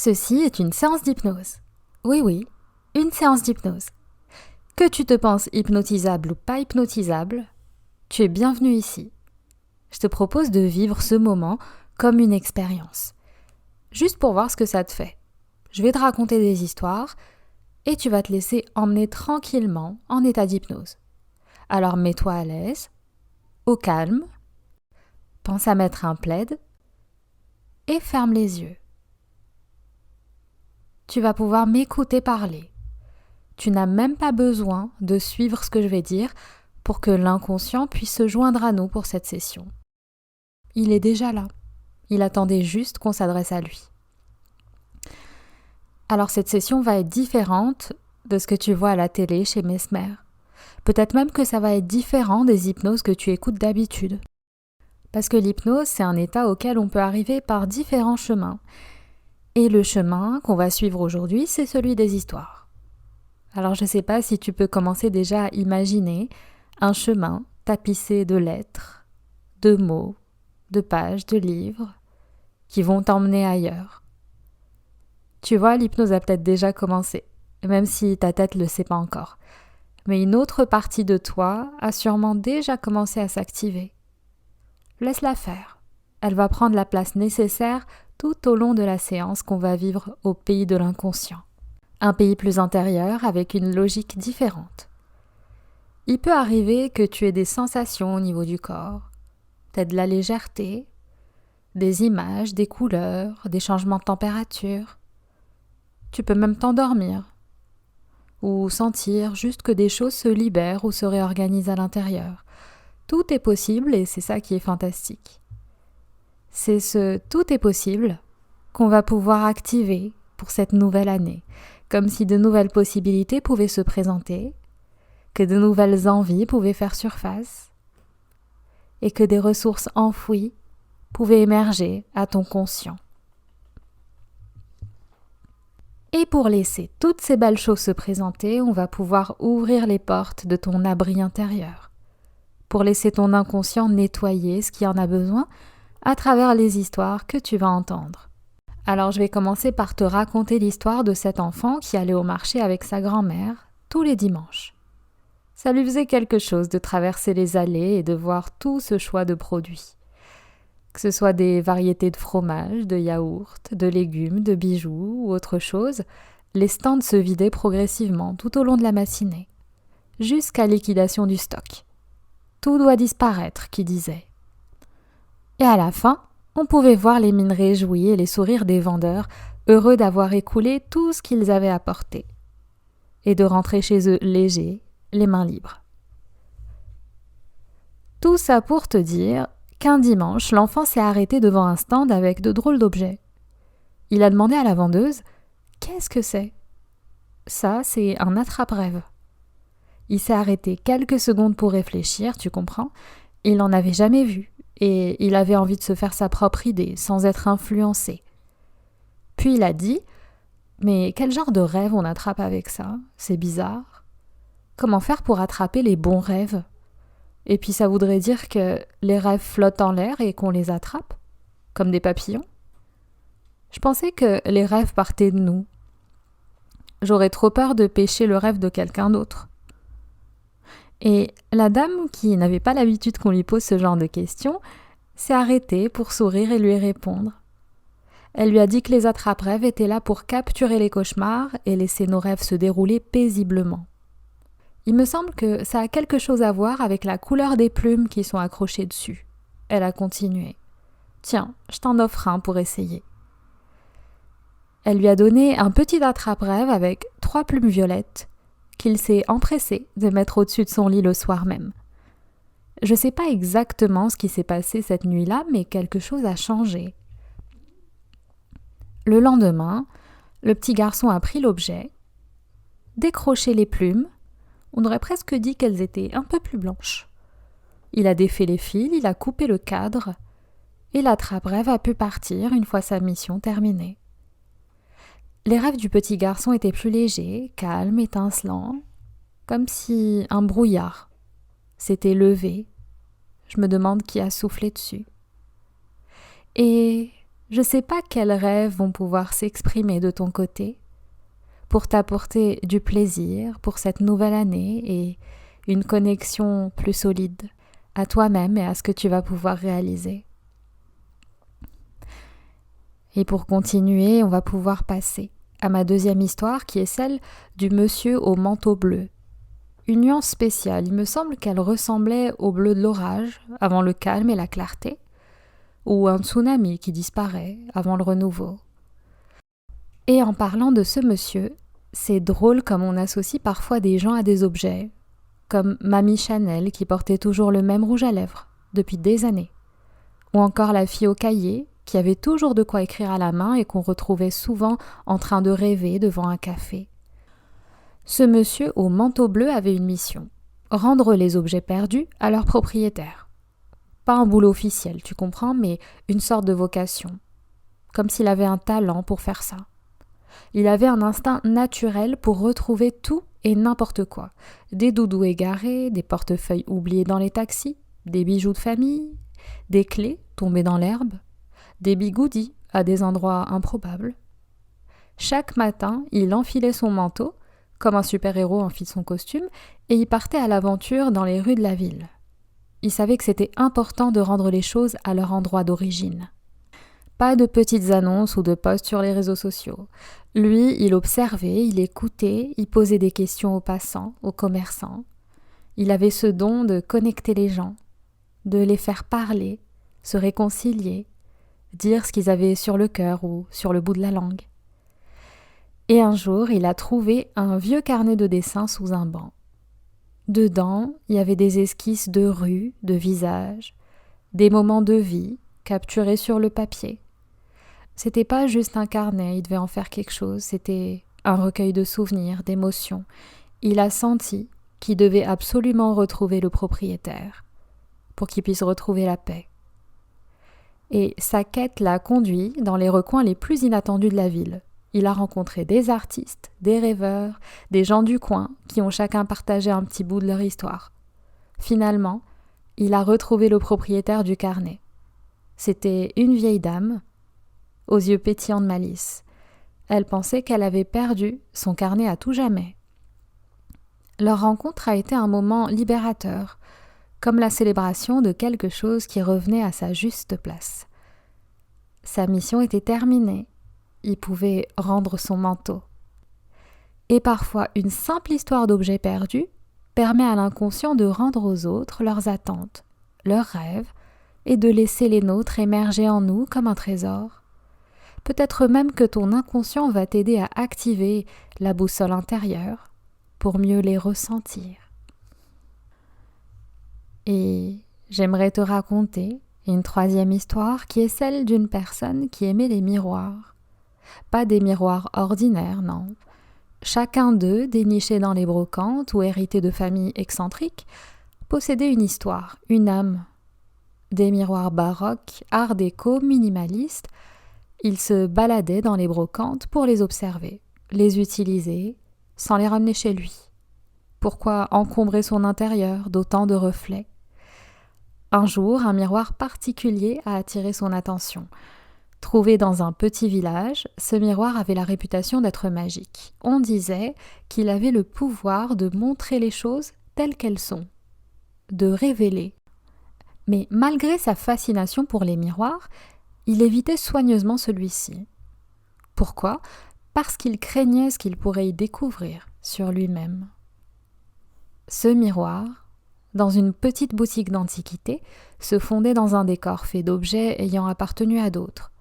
Ceci est une séance d'hypnose. Oui, oui, une séance d'hypnose. Que tu te penses hypnotisable ou pas hypnotisable, tu es bienvenu ici. Je te propose de vivre ce moment comme une expérience. Juste pour voir ce que ça te fait. Je vais te raconter des histoires et tu vas te laisser emmener tranquillement en état d'hypnose. Alors mets-toi à l'aise, au calme, pense à mettre un plaid et ferme les yeux. Tu vas pouvoir m'écouter parler. Tu n'as même pas besoin de suivre ce que je vais dire pour que l'inconscient puisse se joindre à nous pour cette session. Il est déjà là. Il attendait juste qu'on s'adresse à lui. Alors cette session va être différente de ce que tu vois à la télé chez Mesmer. Peut-être même que ça va être différent des hypnoses que tu écoutes d'habitude. Parce que l'hypnose, c'est un état auquel on peut arriver par différents chemins. Et le chemin qu'on va suivre aujourd'hui, c'est celui des histoires. Alors je ne sais pas si tu peux commencer déjà à imaginer un chemin tapissé de lettres, de mots, de pages, de livres, qui vont t'emmener ailleurs. Tu vois, l'hypnose a peut-être déjà commencé, même si ta tête ne le sait pas encore. Mais une autre partie de toi a sûrement déjà commencé à s'activer. Laisse-la faire. Elle va prendre la place nécessaire tout au long de la séance qu'on va vivre au pays de l'inconscient. Un pays plus intérieur avec une logique différente. Il peut arriver que tu aies des sensations au niveau du corps, peut-être de la légèreté, des images, des couleurs, des changements de température. Tu peux même t'endormir ou sentir juste que des choses se libèrent ou se réorganisent à l'intérieur. Tout est possible et c'est ça qui est fantastique. C'est ce « tout est possible » qu'on va pouvoir activer pour cette nouvelle année, comme si de nouvelles possibilités pouvaient se présenter, que de nouvelles envies pouvaient faire surface et que des ressources enfouies pouvaient émerger à ton conscient. Et pour laisser toutes ces belles choses se présenter, on va pouvoir ouvrir les portes de ton abri intérieur, pour laisser ton inconscient nettoyer ce qui en a besoin à travers les histoires que tu vas entendre. Alors je vais commencer par te raconter l'histoire de cet enfant qui allait au marché avec sa grand-mère tous les dimanches. Ça lui faisait quelque chose de traverser les allées et de voir tout ce choix de produits. Que ce soit des variétés de fromage, de yaourts, de légumes, de bijoux ou autre chose, les stands se vidaient progressivement tout au long de la matinée, jusqu'à liquidation du stock. Tout doit disparaître, qui disait. Et à la fin, on pouvait voir les mines réjouies et les sourires des vendeurs, heureux d'avoir écoulé tout ce qu'ils avaient apporté, et de rentrer chez eux légers, les mains libres. Tout ça pour te dire qu'un dimanche, l'enfant s'est arrêté devant un stand avec de drôles d'objets. Il a demandé à la vendeuse « Qu'est-ce que c'est ?» Ça, c'est un attrape-rêve. Il s'est arrêté quelques secondes pour réfléchir, tu comprends. Il n'en avait jamais vu et il avait envie de se faire sa propre idée sans être influencé. Puis il a dit « Mais quel genre de rêve on attrape avec ça ? C'est bizarre. Comment faire pour attraper les bons rêves ? Et puis ça voudrait dire que les rêves flottent en l'air et qu'on les attrape, comme des papillons. Je pensais que les rêves partaient de nous. J'aurais trop peur de pêcher le rêve de quelqu'un d'autre. » Et la dame, qui n'avait pas l'habitude qu'on lui pose ce genre de questions, s'est arrêtée pour sourire et lui répondre. Elle lui a dit que les attrape-rêves étaient là pour capturer les cauchemars et laisser nos rêves se dérouler paisiblement. Il me semble que ça a quelque chose à voir avec la couleur des plumes qui sont accrochées dessus. Elle a continué. « Tiens, je t'en offre un pour essayer. » Elle lui a donné un petit attrape-rêve avec 3 plumes violettes qu'il s'est empressé de mettre au-dessus de son lit le soir même. Je ne sais pas exactement ce qui s'est passé cette nuit-là, mais quelque chose a changé. Le lendemain, le petit garçon a pris l'objet, décroché les plumes. On aurait presque dit qu'elles étaient un peu plus blanches. Il a défait les fils, il a coupé le cadre, et l'attrape-rêve a pu partir une fois sa mission terminée. Les rêves du petit garçon étaient plus légers, calmes, étincelants, comme si un brouillard s'était levé. Je me demande qui a soufflé dessus. Et Je ne sais pas quels rêves vont pouvoir s'exprimer de ton côté pour t'apporter du plaisir pour cette nouvelle année et une connexion plus solide à toi-même et à ce que tu vas pouvoir réaliser. Et pour continuer, on va pouvoir passer à ma deuxième histoire qui est celle du monsieur au manteau bleu. Une nuance spéciale, il me semble qu'elle ressemblait au bleu de l'orage avant le calme et la clarté, ou un tsunami qui disparaît avant le renouveau. Et en parlant de ce monsieur, c'est drôle comme on associe parfois des gens à des objets, comme Mamie Chanel qui portait toujours le même rouge à lèvres depuis des années, ou encore la fille au cahier qui avait toujours de quoi écrire à la main et qu'on retrouvait souvent en train de rêver devant un café. Ce monsieur au manteau bleu avait une mission, rendre les objets perdus à leur propriétaire. Pas un boulot officiel, tu comprends, mais une sorte de vocation, comme s'il avait un talent pour faire ça. Il avait un instinct naturel pour retrouver tout et n'importe quoi. Des doudous égarés, des portefeuilles oubliés dans les taxis, des bijoux de famille, des clés tombées dans l'herbe, des bigoudis à des endroits improbables. Chaque matin, il enfilait son manteau, comme un super-héros enfile son costume, et il partait à l'aventure dans les rues de la ville. Il savait que c'était important de rendre les choses à leur endroit d'origine. Pas de petites annonces ou de posts sur les réseaux sociaux. Lui, il observait, il écoutait, il posait des questions aux passants, aux commerçants. Il avait ce don de connecter les gens, de les faire parler, se réconcilier, dire ce qu'ils avaient sur le cœur ou sur le bout de la langue. Et un jour, il a trouvé un vieux carnet de dessin sous un banc. Dedans, il y avait des esquisses de rues, de visages, des moments de vie capturés sur le papier. C'était pas juste un carnet, il devait en faire quelque chose, c'était un recueil de souvenirs, d'émotions. Il a senti qu'il devait absolument retrouver le propriétaire pour qu'il puisse retrouver la paix. Et sa quête l'a conduit dans les recoins les plus inattendus de la ville. Il a rencontré des artistes, des rêveurs, des gens du coin qui ont chacun partagé un petit bout de leur histoire. Finalement, il a retrouvé le propriétaire du carnet. C'était une vieille dame, aux yeux pétillants de malice. Elle pensait qu'elle avait perdu son carnet à tout jamais. Leur rencontre a été un moment libérateur, comme la célébration de quelque chose qui revenait à sa juste place. Sa mission était terminée. Il pouvait rendre son manteau. Et parfois, une simple histoire d'objets perdus permet à l'inconscient de rendre aux autres leurs attentes, leurs rêves, et de laisser les nôtres émerger en nous comme un trésor. Peut-être même que ton inconscient va t'aider à activer la boussole intérieure pour mieux les ressentir. Et j'aimerais te raconter une troisième histoire qui est celle d'une personne qui aimait les miroirs. Pas des miroirs ordinaires, non. Chacun d'eux, déniché dans les brocantes ou hérité de familles excentriques, possédait une histoire, une âme. Des miroirs baroques, art déco, minimalistes, il se baladait dans les brocantes pour les observer, les utiliser, sans les ramener chez lui. Pourquoi encombrer son intérieur d'autant de reflets ? Un jour, un miroir particulier a attiré son attention. Trouvé dans un petit village, ce miroir avait la réputation d'être magique. On disait qu'il avait le pouvoir de montrer les choses telles qu'elles sont, de révéler. Mais malgré sa fascination pour les miroirs, il évitait soigneusement celui-ci. Pourquoi ? Parce qu'il craignait ce qu'il pourrait y découvrir sur lui-même. Ce miroir, dans une petite boutique d'antiquité, se fondait dans un décor fait d'objets ayant appartenu à d'autres.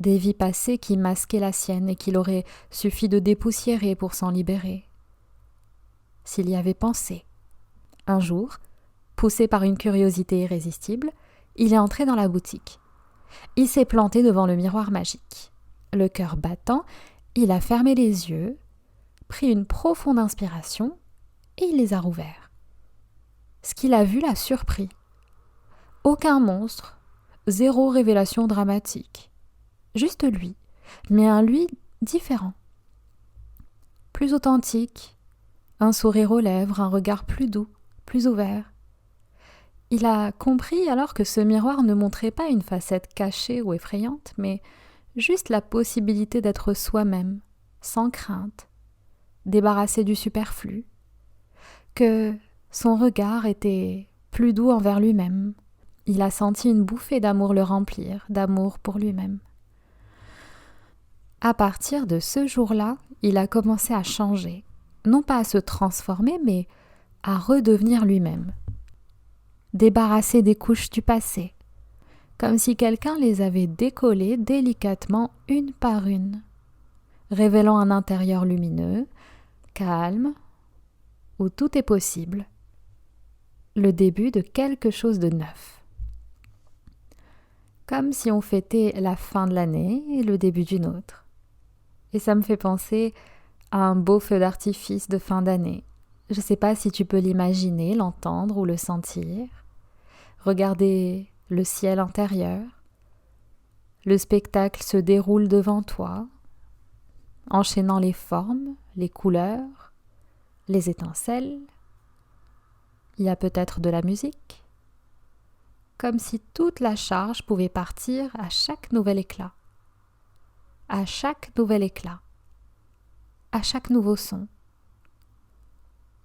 Des vies passées qui masquaient la sienne et qu'il aurait suffi de dépoussiérer pour s'en libérer. S'il y avait pensé. Un jour, poussé par une curiosité irrésistible, il est entré dans la boutique. Il s'est planté devant le miroir magique. Le cœur battant, il a fermé les yeux, pris une profonde inspiration et il les a rouverts. Ce qu'il a vu l'a surpris. Aucun monstre, zéro révélation dramatique. Juste lui, mais un lui différent. Plus authentique, un sourire aux lèvres, un regard plus doux, plus ouvert. Il a compris alors que ce miroir ne montrait pas une facette cachée ou effrayante, mais juste la possibilité d'être soi-même, sans crainte, débarrassé du superflu, que son regard était plus doux envers lui-même. Il a senti une bouffée d'amour le remplir, d'amour pour lui-même. À partir de ce jour-là, il a commencé à changer, non pas à se transformer, mais à redevenir lui-même. Débarrassé des couches du passé, comme si quelqu'un les avait décollées délicatement une par une, révélant un intérieur lumineux, calme, où tout est possible, le début de quelque chose de neuf. Comme si on fêtait la fin de l'année et le début d'une autre. Et ça me fait penser à un beau feu d'artifice de fin d'année. Je ne sais pas si tu peux l'imaginer, l'entendre ou le sentir. Regarder le ciel intérieur. Le spectacle se déroule devant toi, enchaînant les formes, les couleurs, les étincelles. Il y a peut-être de la musique. Comme si toute la charge pouvait partir à chaque nouvel éclat. À chaque nouvel éclat. À chaque nouveau son.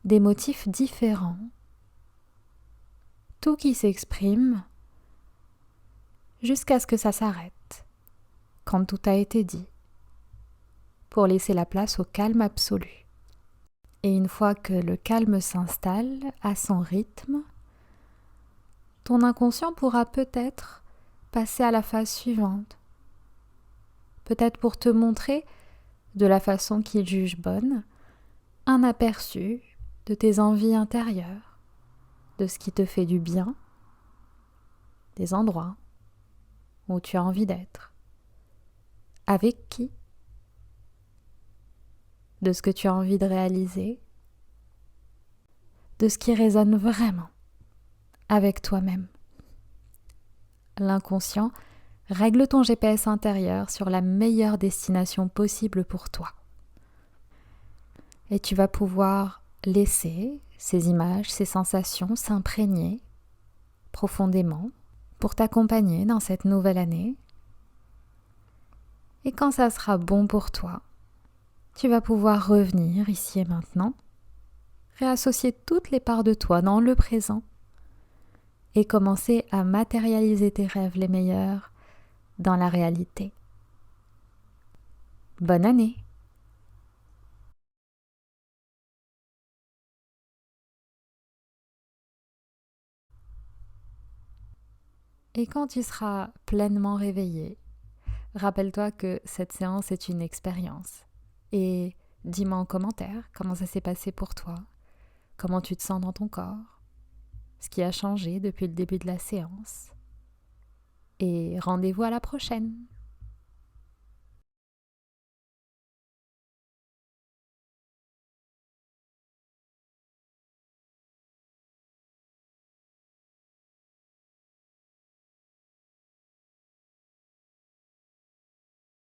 Des motifs différents. Tout qui s'exprime jusqu'à ce que ça s'arrête, quand tout a été dit, pour laisser la place au calme absolu. Et une fois que le calme s'installe à son rythme, ton inconscient pourra peut-être passer à la phase suivante. Peut-être pour te montrer, de la façon qu'il juge bonne, un aperçu de tes envies intérieures, de ce qui te fait du bien, des endroits où tu as envie d'être. Avec qui? De ce que tu as envie de réaliser, de ce qui résonne vraiment avec toi-même. L'inconscient règle ton GPS intérieur sur la meilleure destination possible pour toi. Et tu vas pouvoir laisser ces images, ces sensations s'imprégner profondément pour t'accompagner dans cette nouvelle année. Et quand ça sera bon pour toi, tu vas pouvoir revenir ici et maintenant, réassocier toutes les parts de toi dans le présent et commencer à matérialiser tes rêves les meilleurs dans la réalité. Bonne année! Et quand tu seras pleinement réveillé, rappelle-toi que cette séance est une expérience. Et dis-moi en commentaire comment ça s'est passé pour toi, comment tu te sens dans ton corps, ce qui a changé depuis le début de la séance. Et rendez-vous à la prochaine!